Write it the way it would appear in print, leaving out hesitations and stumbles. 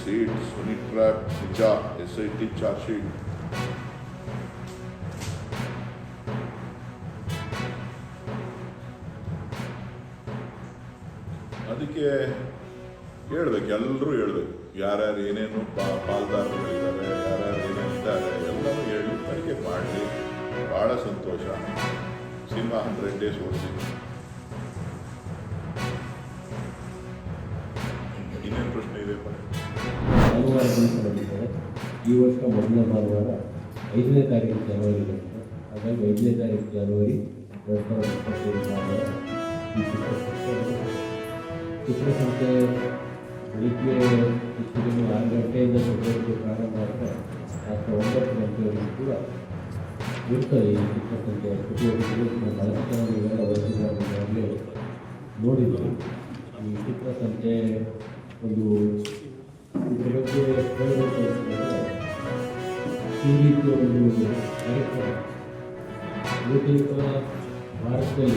seats, honey trap, Nicha, SIT charge sheet. ಅದಕ್ಕೆ ಹೇಳ್ಬೇಕು, ಎಲ್ಲರೂ ಹೇಳ್ಬೇಕು, ಯಾರ್ಯಾರು ಏನೇನು ಪಾಲ್ದಾರಗಳಿದ್ದಾರೆ, ಯಾರ್ಯಾರು ಏನೇನಿದ್ದಾರೆ ಎಲ್ಲರೂ ಹೇಳಿ ತನಿಖೆ ಮಾಡಲಿ. ಭಾಳ ಸಂತೋಷ. ಸಿನಿಮಾ 100 days ಓಡಿಸಿ. ಇನ್ನೇನು ಪ್ರಶ್ನೆ ಇದೆ? ಭಾನುವಾರ ದಿವಸ ಈ ವರ್ಷ ಮೊದಲ ಭಾನುವಾರ 5ನೇ ತಾರೀಕು ಜನವರಿ ಬರುತ್ತೆ. ಹಾಗಾಗಿ 5ನೇ ತಾರೀಕು ಜನವರಿ 2025 ಭಾನುವಾರ ಈ ಚಿತ್ರಸಂತೆ ಬೆಳಿಗ್ಗೆ ಹೆಚ್ಚಿಗೆ 6 ಗಂಟೆಯಿಂದ ಚಟುವಟಿಕೆ ಪ್ರಾರಂಭ ಆದರೆ ರಾತ್ರಿ 9 ಗಂಟೆವರೆಗೂ ಕೂಡ ಇರ್ತದೆ. ಈ ಚಿತ್ರಸಂತೆಯ ಚಟುವಟಿಕೆಗಳು ಬಹಳಷ್ಟು ಇವೆಲ್ಲ ವಯಸ್ಸಿನವರಾಗಲೇ ನೋಡಿದ್ವಿ. ಈ ಚಿತ್ರಸಂತೆ ಒಂದು ಇದ್ರ ಬಗ್ಗೆ ಹೇಳಬೇಕು ಅಂತಂದರೆ ಈ ರೀತಿಯ ಒಂದು ಕಾರ್ಯಕ್ರಮ ಬಹುತೇಕ ಭಾರತದಲ್ಲಿ